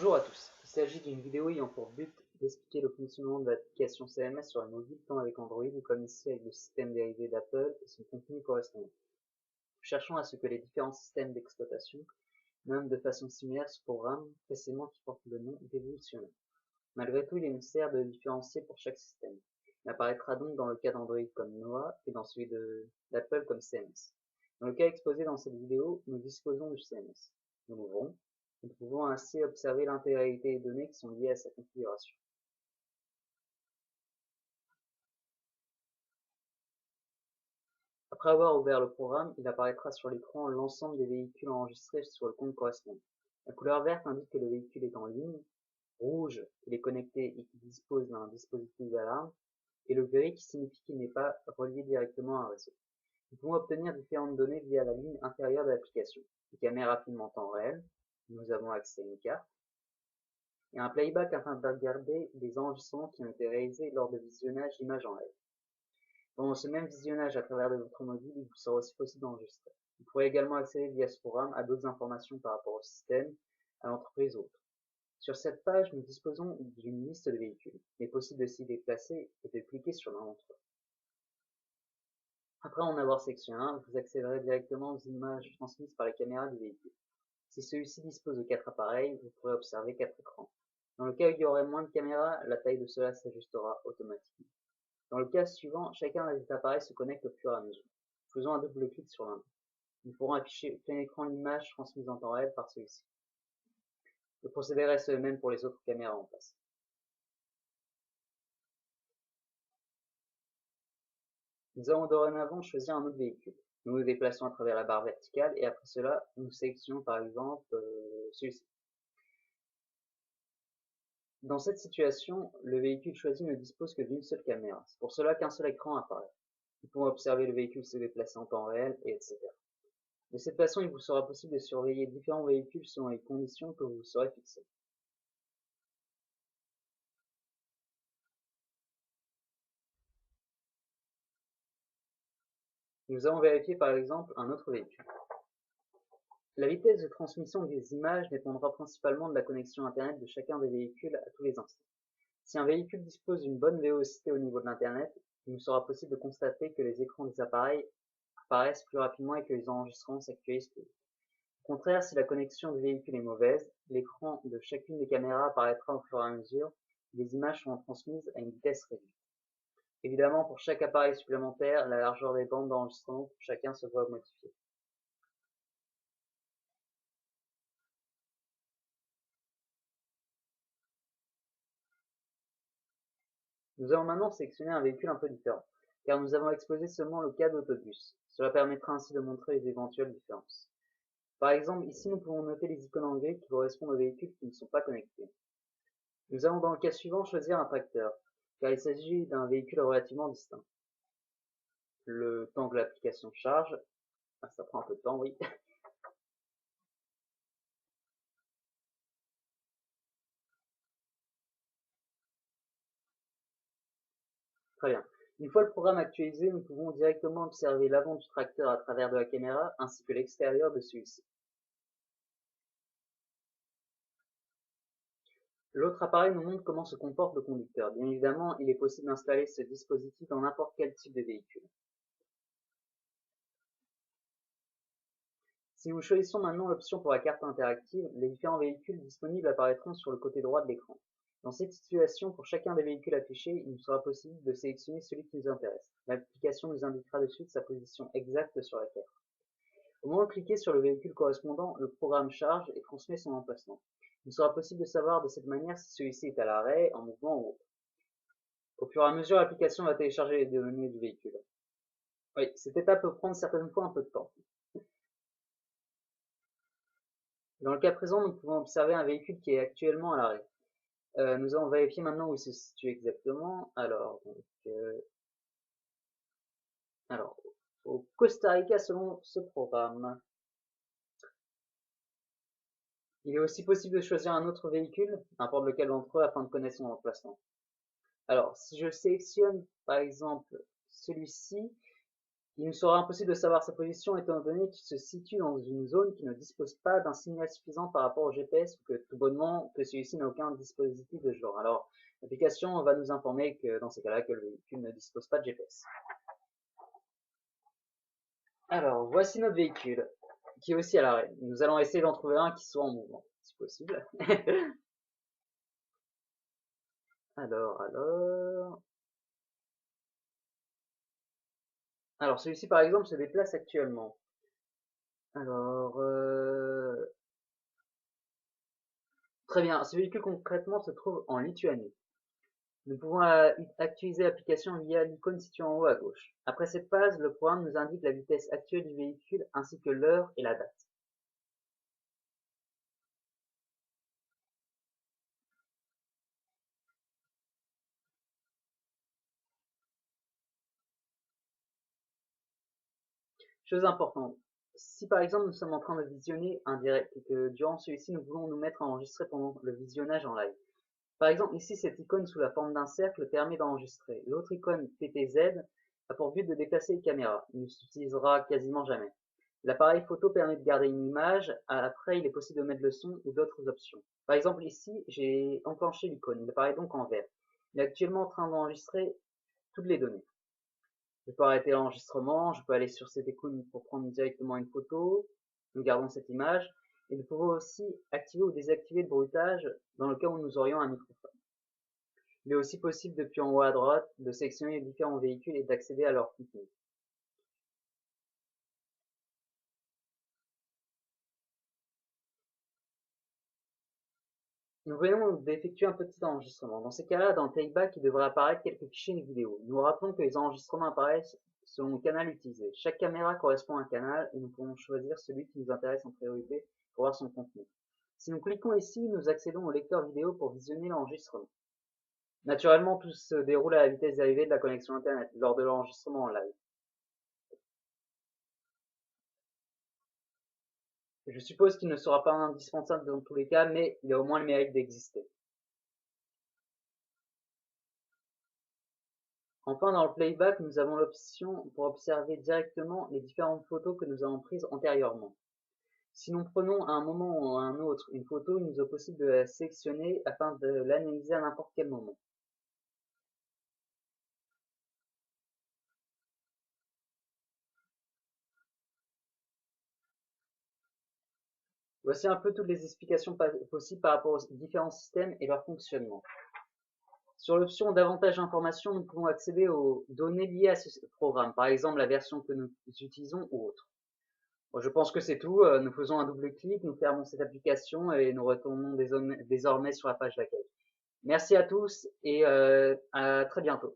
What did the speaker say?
Bonjour à tous, il s'agit d'une vidéo ayant pour but d'expliquer le fonctionnement de l'application CMS sur un mobile tant avec Android ou comme ici avec le système dérivé d'Apple et son contenu correspondant. Cherchons à ce que les différents systèmes d'exploitation nomment de façon similaire ce programme précédemment qui porte le nom d'évolutionnaire. Malgré tout, il est nécessaire de le différencier pour chaque système. Il apparaîtra donc dans le cas d'Android comme Noah et dans celui d'Apple comme CMS. Dans le cas exposé dans cette vidéo, nous disposons du CMS. Nous l'ouvrons. Nous pouvons ainsi observer l'intégralité des données qui sont liées à sa configuration. Après avoir ouvert le programme, il apparaîtra sur l'écran l'ensemble des véhicules enregistrés sur le compte correspondant. La couleur verte indique que le véhicule est en ligne, rouge qu'il est connecté et qu'il dispose d'un dispositif d'alarme, et le gris qui signifie qu'il n'est pas relié directement à un réseau. Nous pouvons obtenir différentes données via la ligne inférieure de l'application. Une caméra filme en temps réel, nous avons accès à une carte, et un playback afin de regarder des enregistrements qui ont été réalisés lors de visionnage d'images en live. Pendant ce même visionnage à travers de votre mobile, il vous sera aussi possible d'enregistrer. Vous pourrez également accéder via ce programme à d'autres informations par rapport au système, à l'entreprise ou autre. Sur cette page, nous disposons d'une liste de véhicules. Il est possible de s'y déplacer et de cliquer sur l'un d'entre eux. Après en avoir sélectionné un, vous accéderez directement aux images transmises par les caméras du véhicule. Si celui-ci dispose de 4 appareils, vous pourrez observer 4 écrans. Dans le cas où il y aurait moins de caméras, la taille de cela s'ajustera automatiquement. Dans le cas suivant, chacun des appareils se connecte au fur et à mesure. Faisons un double clic sur l'un. Nous pourrons afficher plein écran l'image transmise en temps réel par celui-ci. Le procédé reste le même pour les autres caméras en place. Nous allons dorénavant choisir un autre véhicule. Nous nous déplaçons à travers la barre verticale et après cela, nous sélectionnons par exemple celui-ci. Dans cette situation, le véhicule choisi ne dispose que d'une seule caméra. C'est pour cela qu'un seul écran apparaît. Nous pouvons observer le véhicule se déplacer en temps réel, etc. De cette façon, il vous sera possible de surveiller différents véhicules selon les conditions que vous vous serez fixées. Nous allons vérifier par exemple un autre véhicule. La vitesse de transmission des images dépendra principalement de la connexion Internet de chacun des véhicules à tous les instants. Si un véhicule dispose d'une bonne vélocité au niveau de l'Internet, il nous sera possible de constater que les écrans des appareils apparaissent plus rapidement et que les enregistrements s'actualisent plus vite. Au contraire, si la connexion du véhicule est mauvaise, l'écran de chacune des caméras apparaîtra au fur et à mesure et les images seront transmises à une vitesse réduite. Évidemment, pour chaque appareil supplémentaire, la largeur des bandes d'enregistrement pour chacun se voit modifiée. Nous allons maintenant sélectionner un véhicule un peu différent, car nous avons exposé seulement le cas d'autobus. Cela permettra ainsi de montrer les éventuelles différences. Par exemple, ici nous pouvons noter les icônes en gris qui correspondent aux véhicules qui ne sont pas connectés. Nous allons dans le cas suivant choisir un tracteur, car il s'agit d'un véhicule relativement distinct. Le temps que l'application charge, ça prend un peu de temps, oui. Très bien. Une fois le programme actualisé, nous pouvons directement observer l'avant du tracteur à travers de la caméra ainsi que l'extérieur de celui-ci. L'autre appareil nous montre comment se comporte le conducteur. Bien évidemment, il est possible d'installer ce dispositif dans n'importe quel type de véhicule. Si nous choisissons maintenant l'option pour la carte interactive, les différents véhicules disponibles apparaîtront sur le côté droit de l'écran. Dans cette situation, pour chacun des véhicules affichés, il nous sera possible de sélectionner celui qui nous intéresse. L'application nous indiquera de suite sa position exacte sur la carte. Au moment de cliquer sur le véhicule correspondant, le programme charge et transmet son emplacement. Il sera possible de savoir de cette manière si celui-ci est à l'arrêt, en mouvement ou autre. Au fur et à mesure, l'application va télécharger les données du véhicule. Oui, cette étape peut prendre certaines fois un peu de temps. Dans le cas présent, nous pouvons observer un véhicule qui est actuellement à l'arrêt. Nous allons vérifier maintenant où il se situe exactement. Alors, au Costa Rica selon ce programme. Il est aussi possible de choisir un autre véhicule, n'importe lequel d'entre eux, afin de connaître son emplacement. Alors, si je sélectionne par exemple celui-ci, Il nous sera impossible de savoir sa position étant donné qu'il se situe dans une zone qui ne dispose pas d'un signal suffisant par rapport au GPS ou que tout bonnement que celui-ci n'a aucun dispositif de ce genre. Alors, l'application va nous informer que dans ces cas-là, que le véhicule ne dispose pas de GPS. Alors, voici notre véhicule, qui est aussi à l'arrêt. Nous allons essayer d'en trouver un qui soit en mouvement, si possible. Alors. Alors, celui-ci, par exemple, se déplace actuellement. Alors, très bien. Ce véhicule, concrètement, se trouve en Lituanie. Nous pouvons actualiser l'application via l'icône située en haut à gauche. Après cette page, le programme nous indique la vitesse actuelle du véhicule ainsi que l'heure et la date. Chose importante, si par exemple nous sommes en train de visionner un direct et que durant celui-ci nous voulons nous mettre à enregistrer pendant le visionnage en live. Par exemple ici cette icône sous la forme d'un cercle permet d'enregistrer. L'autre icône PTZ a pour but de déplacer les caméras. Il ne s'utilisera quasiment jamais. L'appareil photo permet de garder une image, après il est possible de mettre le son ou d'autres options. Par exemple ici j'ai enclenché l'icône, il apparaît donc en vert. Il est actuellement en train d'enregistrer toutes les données. Je peux arrêter l'enregistrement, je peux aller sur cette icône pour prendre directement une photo, nous gardons cette image, et nous pouvons aussi activer ou désactiver le bruitage dans le cas où nous aurions un microphone. Il est aussi possible depuis en haut à droite de sélectionner les différents véhicules et d'accéder à leur contenu. Nous venons d'effectuer un petit enregistrement. Dans ces cas-là, dans le playback, il devrait apparaître quelques fichiers vidéo. Nous rappelons que les enregistrements apparaissent selon le canal utilisé. Chaque caméra correspond à un canal et nous pouvons choisir celui qui nous intéresse en priorité pour voir son contenu. Si nous cliquons ici, nous accédons au lecteur vidéo pour visionner l'enregistrement. Naturellement, tout se déroule à la vitesse dérivée de la connexion Internet lors de l'enregistrement en live. Je suppose qu'il ne sera pas indispensable dans tous les cas, mais il a au moins le mérite d'exister. Enfin, dans le playback, nous avons l'option pour observer directement les différentes photos que nous avons prises antérieurement. Si nous prenons à un moment ou à un autre une photo, il nous est possible de la sélectionner afin de l'analyser à n'importe quel moment. Voici un peu toutes les explications possibles par rapport aux différents systèmes et leur fonctionnement. Sur l'option davantage d'informations, nous pouvons accéder aux données liées à ce programme, par exemple la version que nous utilisons ou autre. Bon, je pense que c'est tout. Nous faisons un double clic, nous fermons cette application et nous retournons désormais sur la page d'accueil. Merci à tous et à très bientôt.